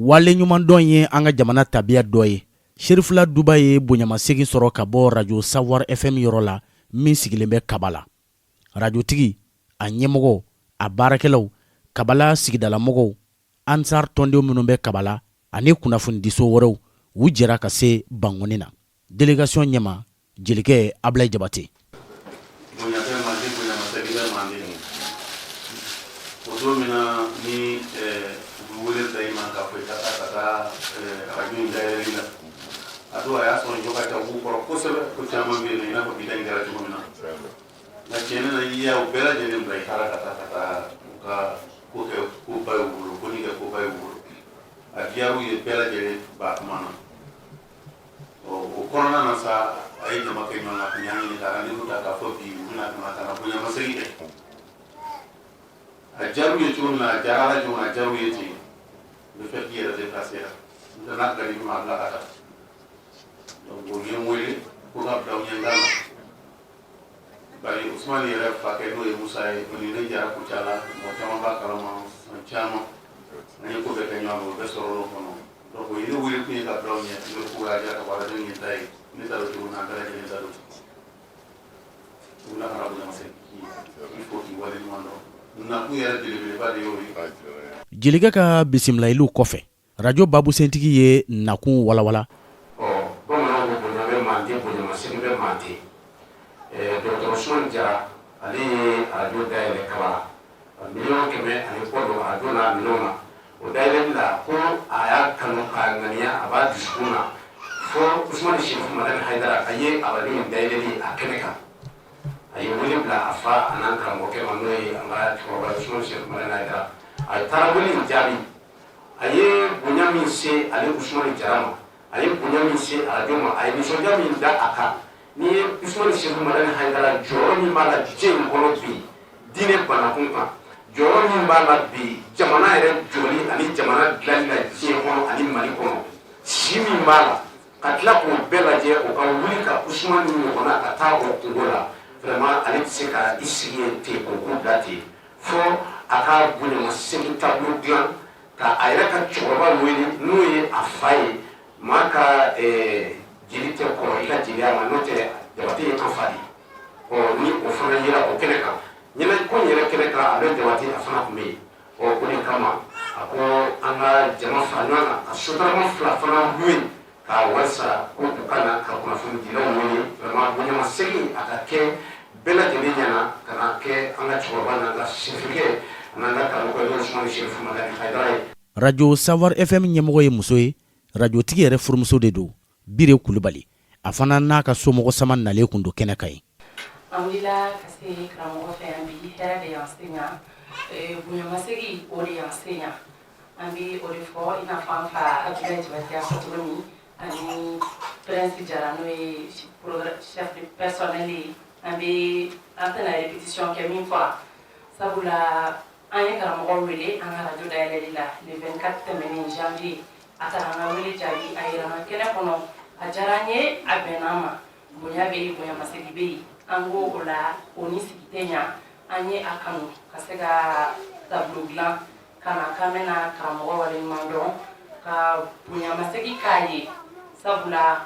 wale ɲuman dɔn ye an ka jamana tabiya dɔ ye. Sherifula Duba ye bonyamasegin sɔrɔ ka bɔ Radio Savoir FM yɔrɔ la min sigilen bɛ Kabala. Radiotigi, a ɲɛmɔgɔ, a baarakɛlaw, Kabala sigidalamɔgɔw, Ansar tɔndenw minnu bɛ Kabala ani kunnafonidiso wɛrɛw u jɛra ka se Bangoni na. Délégation ɲɛma Jelikɛ Ablaye Jabate. O kɔnɔna na sa a ye jama kɛ ɲɔgɔn kan ɲa ɲini ka ni ta ka fɔ bi u bɛna ka na bonya masegin kɛ a jaru ye cogo min na a jara ala cogo min a jaru ye ten le fait qu'il yɛrɛ déplacé la n nana gari ma bila ka taa donc o ye n wele ko ka bila u ɲɛ na bari Usmani yɛrɛ fa kɛ n'o ye Musa ye o ni ne jara Kucala mɔgɔ caman b'a kalama san caman an ye ko bɛɛ kɛ ɲɔgɔn o bɛɛ sɔrɔ l'o kɔnɔ. Donc il est ouvert pour la blonde, il est pour la dire que voilà une taille, mais ça le joue dans la télé ça le. Vous n'avez pas besoin de il faut qu'il voit les demandes. Nous n'avons pas de pas de yori. Jelika ka bisimlailu kɔfɛ radio babu sentigi ye nakun walawala. Bon on a mandi bonyamasegin bɛ mandi. Dr. Ousmane Diarra ale radio dayɛlɛ kaba. Million kɛmɛ ani kɔ don radio na million na. O dayɛlɛli la ko a y'a kanu k'a ŋaniya a b'a dusukun na fo Usmani Seku Madani Hayidara a ye radio in dayɛlɛli a kɛnɛ kan a ye wele bila a fa a n'an karamɔgɔkɛ ma n'o ye an ka cɛkɔrɔba Usmani Seku Madani Hayidara a taara wele in jaabi a ye bonya min se ale Usmani Diarra ma a ye bonya min se radio ma a ye nisɔndiya min da a kan ni ye Usmani Seku Madani Hayidara jɔyɔrɔ min b'a la diɲɛ in kɔnɔ bi diinɛ banakun kan jɔyɔrɔ min b'a la bi jamana yɛrɛ jɔli ani jamana dilanni la diɲɛ kɔnɔ ani Mali kɔnɔ si min b'a la ka tila k'o bɛɛ lajɛ o ka wuli ka Usmani ɲɔgɔnna ka taa o kungo la vraiment ale tɛ se ka i sigi yen ten k'o ko bila ten fo a ka bonyamasegin taabolo dilan ka a yɛrɛ ka cɛkɔrɔba wele n'o ye a fa ye maa ka jeli tɛ kɔrɔ i ka jeliya ma n'o tɛ Jabate ye an fa de ni o fana yera o kɛnɛ kan ɲɛnɛ ko yɛrɛ kɛnɛ kan a bɛ Jabate a fana tun bɛ yen o de kama a ko an ka jama fara ɲɔgɔn kan ka sotarama fila fana wuli k'a wari sara ko u ka na ka kunnafonidilaw wele vraiment bonyamasegin a ka kɛ bɛɛ lajɛlen ɲɛna ka na kɛ an ka cɛkɔrɔba n'an ka sifinkɛ n'an ka karamɔgɔ ye Usmani Seku Madani Hayidara ye. Radio Savoir FM ɲɛmɔgɔ ye muso ye radiotigi yɛrɛ furumuso de don Bire Kulubali a fana n'a ka somɔgɔ sama nalen kun don kɛnɛ kan ye. An wulila ka se karamɔgɔ fɛ yan bi hɛrɛ de y'an se ɲa bonyamasegin o de y'an se ɲa an bɛ o de fɔ i n'a fɔ an fa Abdoulaye Jabate y'a fɔ cogo min ani Prince Diarra n'o ye chef de personnel ye an tɛna répétition kɛ min fɔra sabula an ye karamɔgɔ wele an ka radio dayɛlɛli la le 24 tɛmɛnen janvier a taara an ka wele jaabi a yɛrɛ an kɛnɛ kɔnɔ a diyara an ye a bɛnna an ma bonya bɛ yen bonyamasegin bɛ yen an ko o la o ni sigi tɛ ɲa an ye a kanu ka se ka tableau dilan ka na k'an bɛna karamɔgɔ waleɲuman dɔn ka bonyamasegin k'a ye sabula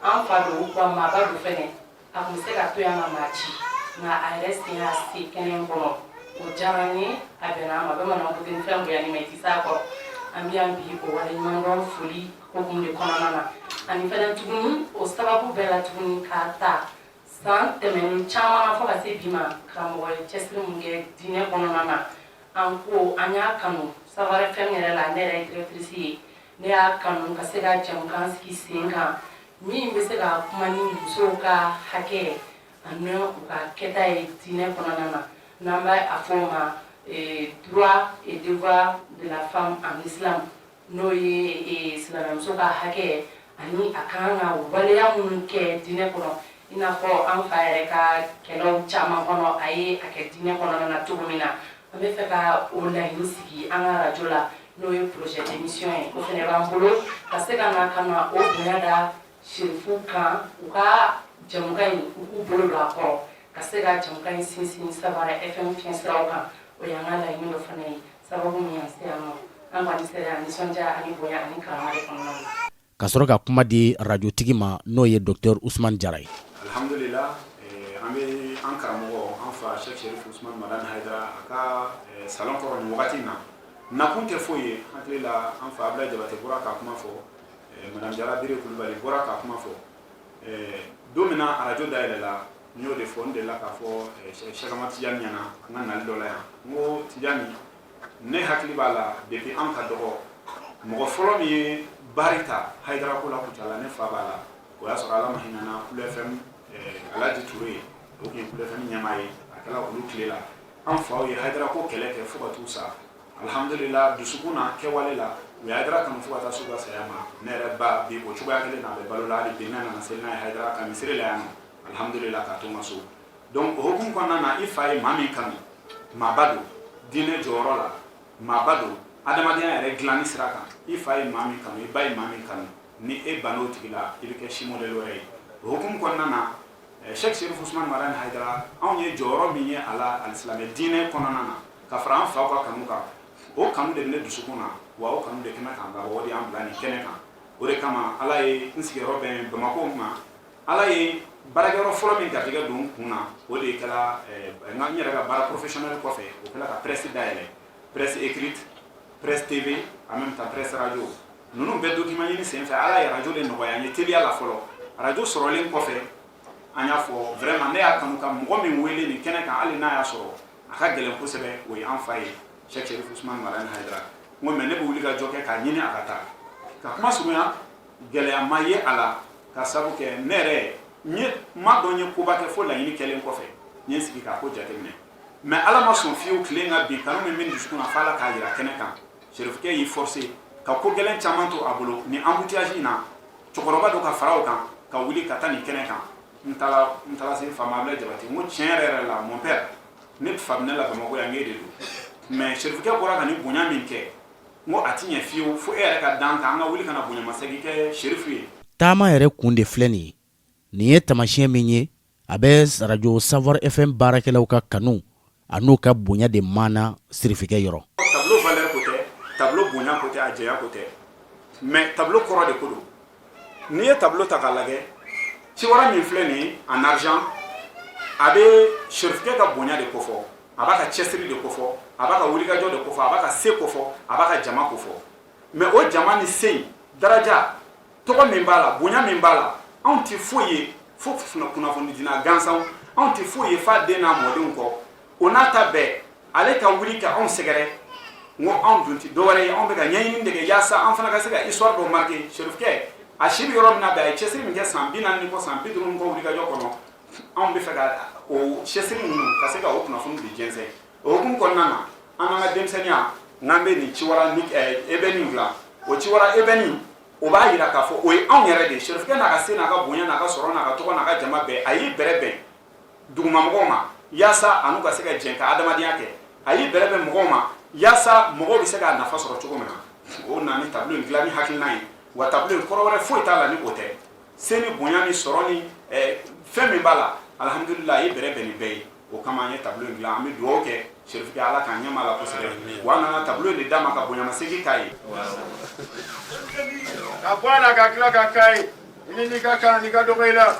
an fa don wa maaba don fɛnɛ a tun bɛ se ka to yan ka maa ci nka a yɛrɛ sen y'a se kɛnɛ in kɔnɔ o diyara an ye a bɛnna an ma bamananw ko ten fɛn bonya ni ma i tɛ s'a kɔrɔ an bɛ yan bi o waleɲuman dɔn foli hokumu de kɔnɔna na ani fɛnɛ tuguni o sababu bɛɛ la tuguni k'a ta san tɛmɛnen caman na fo ka se bi ma karamɔgɔ ye cɛsiri mun kɛ diinɛ kɔnɔna na an ko an y'a kanu Savoir FM yɛrɛ la ne yɛrɛ ye directrice ye ne y'a kanu ka se ka jɛmukan sigi sen kan min bɛ se ka kuma ni musow ka hakɛ ani u ka kɛta ye diinɛ kɔnɔna na n'an b'a a fɔ o ma droit et devoir de la femme en islam n'o ye silamɛmuso ka hakɛ ani a kan ka waleya minnu kɛ diinɛ kɔnɔ i n'a fɔ an fa yɛrɛ ka kɛlɛw caman kɔnɔ a ye a kɛ diinɛ kɔnɔna na cogo min na an bɛ fɛ ka o laɲini sigi an ka radio la n'o ye projet d'émission ye o fɛnɛ b'an bolo ka se ka na ka na o bonya da serifuw kan u ka jamukan in u k'u bolo don a kɔrɔ ka se ka jamukan in sinsin Savoir FM fiɲɛsiraw kan o y'an ka laɲini dɔ fana ye sababu min y'an se yan nɔ an kɔni sera nisɔndiya ani bonya ani karama de kɔnɔna na. Ka sɔrɔ ka kuma di radiotigi ma n'o ye Dr Ousmane Jara ye. Alhamdulillah, an bɛ an karamɔgɔ an fa Sheikh Sherif Ousmane Madani Haidara a ka salon kɔrɔ nin wagati na nakun tɛ foyi ye hakili la an fa Abdoulaye Jabate bɔra ka kuma fɔ Madame Jara Biri Kulubali bɔra ka kuma fɔ don min na arajo dayɛlɛla n y'o de fɔ n delila k'a fɔ Cheikh Ahmad Tidiane ɲɛna an ka nali dɔ la yan n ko Tidiane ne hakili b'a la depuis an ka dɔgɔ mɔgɔ fɔlɔ min ye baari ta Haidara ko la Kucala ne fa b'a la o y'a sɔrɔ ala ma hinɛna Kulu FM Alaji Ture o tun ye Kulu FM ɲɛmaa ye a kɛla olu tile la an faw ye Haidara ko kɛlɛ kɛ fo ka t'u sa alhamdulillah dusukun na kɛwale la u ye Haidara kanu fo ka taa s'u ka saya ma ne yɛrɛ ba bi o cogoya kelen na a bɛ balo la hali bi ne nana seli n'a ye Haidara ka misiri la yan nɔ alhamdulillah k'a to n ka so donc o hukumu kɔnɔna na i fa ye maa min kanu maaba don diinɛ jɔyɔrɔ la maaba don adamadenya yɛrɛ dilanni sira kan i fa ye maa min kanu i ba ye maa min kanu ni e banna o tigi la i bɛ kɛ si modèle wɛrɛ ye o hukumu kɔnɔna na Sheikh Sherif Ousmane Madani Haidara anw ye jɔyɔrɔ min ye a la alisilamɛ diinɛ kɔnɔna na ka fara an faw ka kanu kan o kanu de bɛ ne dusukun na wa o kanu de kɛmɛ k'an labɔ o de y'an bila nin kɛnɛ kan o de kama ala ye n sigiyɔrɔ bɛn Bamako ma ala ye baarakɛyɔrɔ fɔlɔ min garijɛgɛ don n kun na o de kɛla n yɛrɛ ka baara professionnel kɔfɛ o kɛla ka presse dayɛlɛ presse écrite presse TV en même temps presse radio ninnu bɛɛ document ɲini senfɛ ala ye radio de nɔgɔya an ye teliya la fɔlɔ radio sɔrɔlen kɔfɛ an y'a fɔ vraiment ne y'a kanu ka mɔgɔ min wele nin kɛnɛ kan hali n'a y'a sɔrɔ a ka gɛlɛn kosɛbɛ o ye an fa ye Sheikh Sherif Ousmane Madani Haidara n ko mais ne bɛ wuli ka jɔ kɛ k'a ɲini a ka taa ka kuma surunya gɛlɛya ma ye a la ka sabu kɛ ne yɛrɛ n ma dɔn n ye koba kɛ fo laɲini kɛlen kɔfɛ n ye n sigi k'a ko jateminɛ mais ala ma sɔn fiyewu tile ka bin kanu min bɛ n dusukun na f'a la k'a jira kɛnɛ kan Sherifkɛ y'i forcer ka ko gɛlɛn caman to a bolo ni embouteillage in na cɛkɔrɔba dɔ ka fara o kan ka wuli ka taa nin kɛnɛ kan n taara se Fama Abdoulaye Jabate n ko tiɲɛ yɛrɛ yɛrɛ la mon père ne fa bɛ ne la Bamako yan n k'e de don mais Sherifkɛ bɔra ka nin bonya min kɛ n ko a ti ɲɛ fiyewu fo e yɛrɛ ka dan kan an ka wuli ka na bonyamasegin kɛ Sherifu ye. Taama yɛrɛ kun de filɛ nin ye nin ye taamasiyɛn min ye a bɛ radio Savoir FM baarakɛlaw ka kanu a n'u ka bonya de maana Sherifkɛ yɔrɔ. Tableau valeur ko tɛ tableau bonya ko tɛ a jɛya ko tɛ mais tableau kɔrɔ de ko don n'i ye tableau ta k'a lajɛ ciwara min filɛ nin ye en argent a bɛ Sherifkɛ ka bonya de kofɔ a b'a ka cɛsiri de kofɔ a b'a ka wulikajɔ de kofɔ a b'a ka se kofɔ a b'a ka jama kofɔ mais o jama ni se daraja tɔgɔ min b'a la bonya min b'a la anw tɛ foyi ye fo kunnafoni dina gansanw anw tɛ foyi ye f'a den n'a mɔdenw kɔ o n'a ta bɛɛ ale ka wuli ka anw sɛgɛrɛ n ko anw dun tɛ dɔwɛrɛ ye anw bɛ ka ɲɛɲini de kɛ yaasa an fana ka se ka histoire dɔ marquer Sherifkɛ a si bɛ yɔrɔ min na bɛɛ a ye cɛsiri min kɛ san 40 kɔ san 50 kɔ wulikajɔ kɔnɔ anw bɛ fɛ ka o cɛsiri ninnu ka se ka o kunnafoni de jɛnsɛn o hukumu kɔnɔna na an n'an ka denmisɛnniya n'an bɛ nin ciwara ebɛni dilan o ciwara ebɛni o b'a jira k'a fɔ o ye anw yɛrɛ de Sherifkɛ n'a ka se n'a ka bonya n'a ka sɔrɔ n'a ka tɔgɔ n'a ka jama bɛɛ a y'i bɛrɛ bɛn dugumamɔgɔw ma yaasa a n'u ka se ka jɛn ka adamadenya kɛ a y'i bɛrɛ bɛn mɔgɔw ma yaasa mɔgɔw bɛ se k'a nafa sɔrɔ cogo min na o na ni tableau in dilan ni hakilina ye wa tableau in kɔrɔ wɛrɛ foyi t'a la ni o tɛ se ni bonya ni sɔrɔ ni fɛn min b'a la alhamdulillah a ye bɛrɛ bɛn nin bɛɛ ye o kama an ye tableau in dilan an bɛ dugawu kɛ Sherifkɛ ala k'an ɲɛma la kosɛbɛ wa an nana tableau in de d'a ma ka bonyamasegin k'a ye ka bɔ a la ka tila ka k'a ye i n'i ka kan n'i ka dɔgɔ i la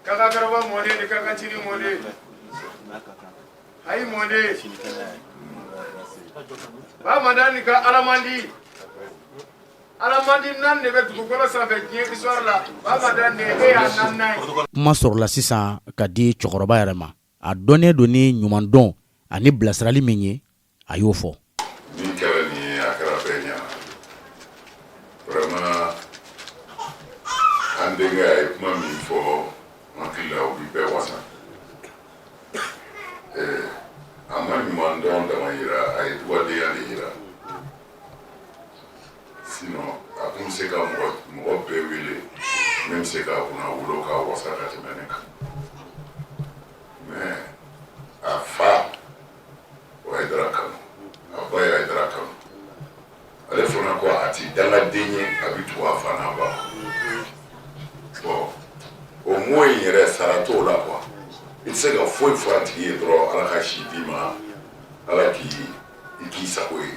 ka ka garaba mɔden ni ka ka ciri mɔden ayi mɔden ba Madani ka alamandi nan de bɛ dugukolo sanfɛ diɲɛ histoire la ba Madani e y'a naaninan ye. Kuma sɔrɔla sisan ka di cɛkɔrɔba yɛrɛ ma a dɔnnen don ni ɲumandɔn ani bilasirali min ye a y'o fɔ. Min kɛra nin ye a kɛra bɛɛ ɲɛna vraiment an denkɛ a ye kuma min fɔ n hakili la o bi bɛɛ wasa a ma ɲumandɔn dama yira a ye dugadenya de yira sinon a tun bɛ se ka mɔgɔ bɛɛ wele min bɛ se ka kunna wolo k'a wasa ka tɛmɛ ne kan mais a fa o Haidara kanu a ba ye Haidara kanu ale fana ko a ti dangaden ye a bɛ tugu a fa n'a ba bon o mot in yɛrɛ sara t'o la quoi i tɛ se ka foyi fɔ a tigi ye dɔrɔn ala ka si d'i ma ala k'i sago ye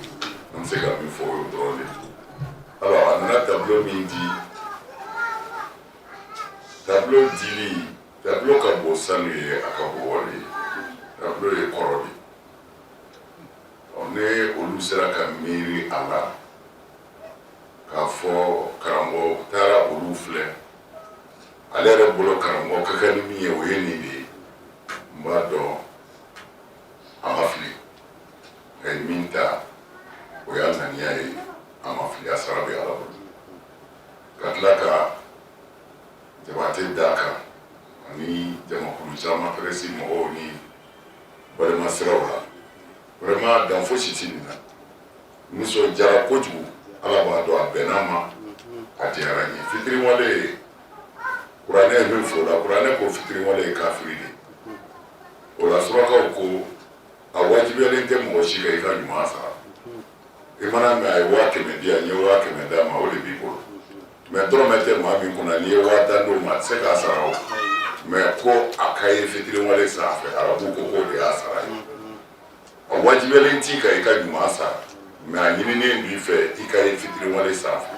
an bɛ se ka min fɔ o ye dɔrɔn de. Alors a nana tableau min di tableau dili tableau ka bon sanu ye a ka bon wari ye tableau ye kɔrɔ de. Ne olu sera ka miiri a la k'a fɔ karamɔgɔ taara olu filɛ ale yɛrɛ bolo karamɔgɔ ka kɛ ni min ye o ye nin de ye n b'a dɔn a ma fili a ye min ta o y'a ŋaniya ye a ma fili a sara bɛ ala bolo ka tila ka jabate d'a kan ani jamakulu caman pɛrɛsi mɔgɔw ni balima siraw la vraiment dan fosi ti nin na nisɔndiyara kojugu ala b'a dɔn a bɛnn'a ma a diyara n ye fitiriwale kuranɛ ye min fɔ o la kuranɛ ko fitiriwale ye kafiri de o la surakaw ko a wajibiyalen tɛ mɔgɔ si kan i ka ɲuman sara i mana mɛn a ye 100 di yan n ye 100 d'a ma o de b'i bolo mɛ dɔrɔmɛ tɛ maa min kunna n'i ye 10 d'o ma a tɛ se k'a sara o mɛ ko a ka ye fitiriwale sanfɛ arabu ko k'o de y'a sara ye a wajibiyalen t'i kan i ka ɲuman sara mɛ a ɲininen b'i fɛ i ka ye fitiriwale sanfɛ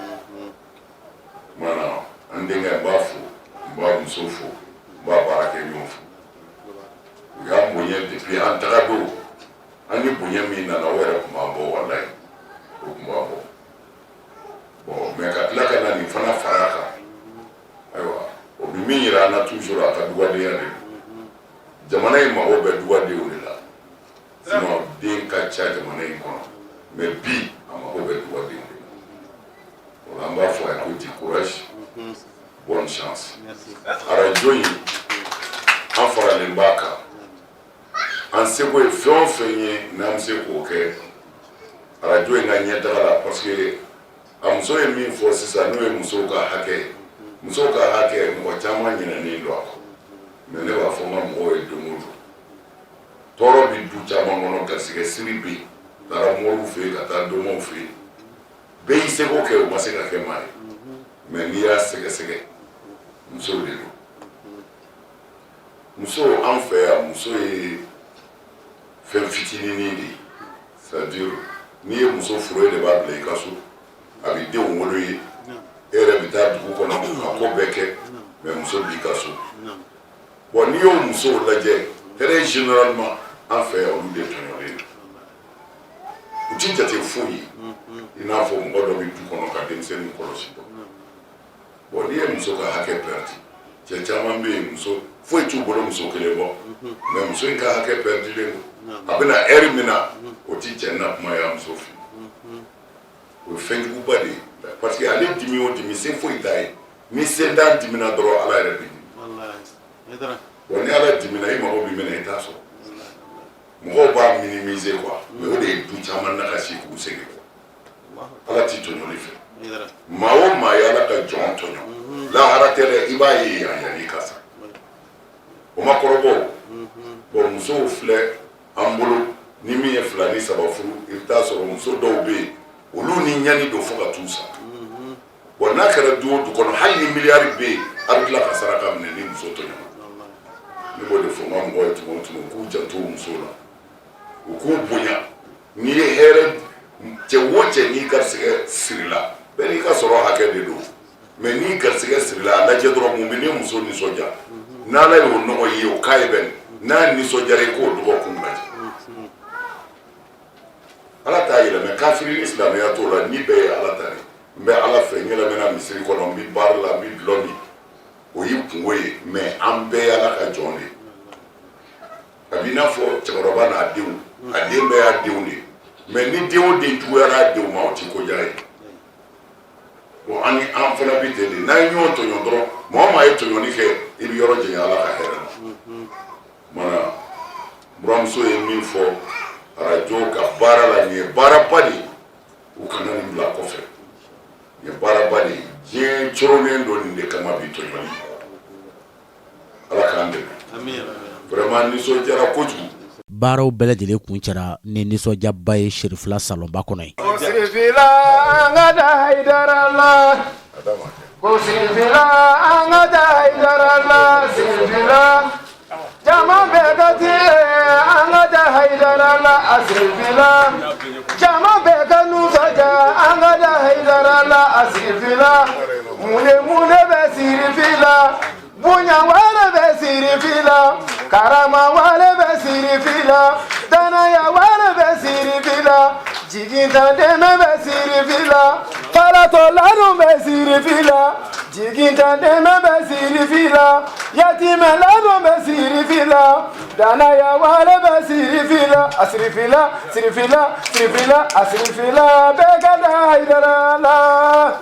mana an denkɛ n b'a fo n b'a muso fo n b'a baarakɛɲɔgɔn fo u y'an bonya depuis an taga don an ni bonya min nana o yɛrɛ tun b'an bɔ walayi o tun b'an bɔ bon mɛ ka tila ka na nin fana fara kan ayiwa o bɛ min yira an na toujours a ka dugadenya de don jamana in mago bɛ dugadenw de la sinon den ka ca jamana in kɔnɔ mɛ bi a mago bɛ dugadenw de la o la an b'a fɔ a ye ko di courage bonne chance arajo in an faralen b'a kan an seko ye fɛn o fɛn ye n'an bɛ se k'o kɛ arajo in ka ɲɛtaga la parce que a muso ye min fɔ sisan n'o ye musow ka hakɛ ye musow ka hakɛ mɔgɔ caman ɲinɛnen don a kɔ mɛ ne b'a fɔ n ka mɔgɔw ye don o don tɔɔrɔ bɛ du caman kɔnɔ garisɛgɛ siri bɛ yen taara mɔriw fɛ yen ka taa dɔmɔw fɛ yen bɛɛ y'i seko kɛ o ma se ka kɛ maa ye mɛ n'i y'a sɛgɛsɛgɛ musow de don muso an fɛ yan muso ye fɛn fitininin de ye c'est à dire n'i ye muso furu e de b'a bila i ka so a bɛ denw wolo ye e yɛrɛ bɛ taa dugu kɔnɔ a ko bɛɛ kɛ mɛ muso b'i ka so bon n'i y'o musow lajɛ très généralement an fɛ yan olu de tɔɲɔlen don u ti jate foyi ye i n'a fɔ mɔgɔ dɔ bɛ du kɔnɔ ka denmisɛnnin kɔlɔsi dɔn bon n'i ye muso ka hakɛ pɛrɛdi cɛ caman bɛ yen muso foyi t'u bolo muso kelen bɔ mɛ muso in ka hakɛ pɛrɛdilen don a bɛna ɛri min na o ti cɛ na kuma ye a muso fɛ o ye fɛn juguba de ye parce que ale dimi o dimi se foyi t'a ye ni sentan dimina dɔrɔn ala yɛrɛ bɛ dimi bon ni ala dimina i mago bɛ minɛ i t'a sɔrɔ mɔgɔw b'a minimiser quoi mɛ o de ye du caman na ka se k'u sɛgɛn ala t'i tɔɲɔli fɛ maa o maa ye ala ka jɔn tɔɲɔ lahara tɛ dɛ i b'a ye yan yanni i ka sa o ma kɔrɔbɔ bon musow filɛ an bolo ni min ye 2 ni 3 furu i bɛ taa sɔrɔ muso dɔw bɛ yen olu ni ɲani don fo ka t'u sa bon n'a kɛra du o du kɔnɔ hali ni miliyari bɛ yen a bɛ tila ka saraka minɛ ni muso tɔɲɔna ne b'o de fɔ n ka mɔgɔw ye tuma o tuma u k'u janto musow la u k'u bonya n'i ye hɛrɛ cɛ o cɛ n'i garisɛgɛ sirila bɛɛ n'i ka sɔrɔ hakɛ de don mɛ n'i garisɛgɛ sirila a lajɛ dɔrɔn mun bɛ ne muso nisɔndiya n'ala y'o nɔgɔ ye o k'a ye bɛn n'a nisɔndiyara i k'o dɔgɔkun lajɛ ala t'a yɛlɛmɛ kafiri ni silamɛya t'o la ni bɛɛ ye ala ta de n bɛ ala fɛ n yɛlɛmɛna misiri kɔnɔ n bɛ baara la n bɛ dulɔ min o y'i kungo ye mɛ an bɛɛ ye ala ka jɔn de a b'i n'a fɔ cɛkɔrɔba n'a denw a den bɛɛ y'a denw de mɛ ni den o den juguyara a denw ma o ti ko diya ye bon an fana bɛ ten de n'an ye ɲɔgɔn tɔɲɔ dɔrɔn mɔgɔ o maa ye tɔɲɔni kɛ i bɛ yɔrɔ janya ala ka hɛrɛ la mana buramuso ye min fɔ arajo ka baara la nin ye baaraba de ye u kana nin bila kɔfɛ nin ye baaraba de ye diɲɛ coronen don nin de kama bi tɔɲɔli ala k'an dɛmɛ vraiment nisɔndiyara kojugu baaraw bɛɛ lajɛlen kun cɛra ni nisɔndiyaba ye Serifula salonba kɔnɔ ye Sirifila an ka da Hayidara la ko Sirifila an ka da Hayidara la Sirifila jama bɛɛ ka tiɲɛ an ka da Hayidara la asirifila jama bɛɛ ka nusaja an ka da Haidara la asirifila mune bɛ sirifila bonya wale bɛ sirifila karama wale bɛ sirifila danaya wale bɛ sirifila jiginta dɛmɛ bɛ sirifila falatɔ ladon bɛ sirifila jiginta dɛmɛ bɛ sirifila yatimɛ ladon bɛ sirifila danaya wale bɛ sirifila asirifila sirifila asirifila bɛɛ ka da Haidara la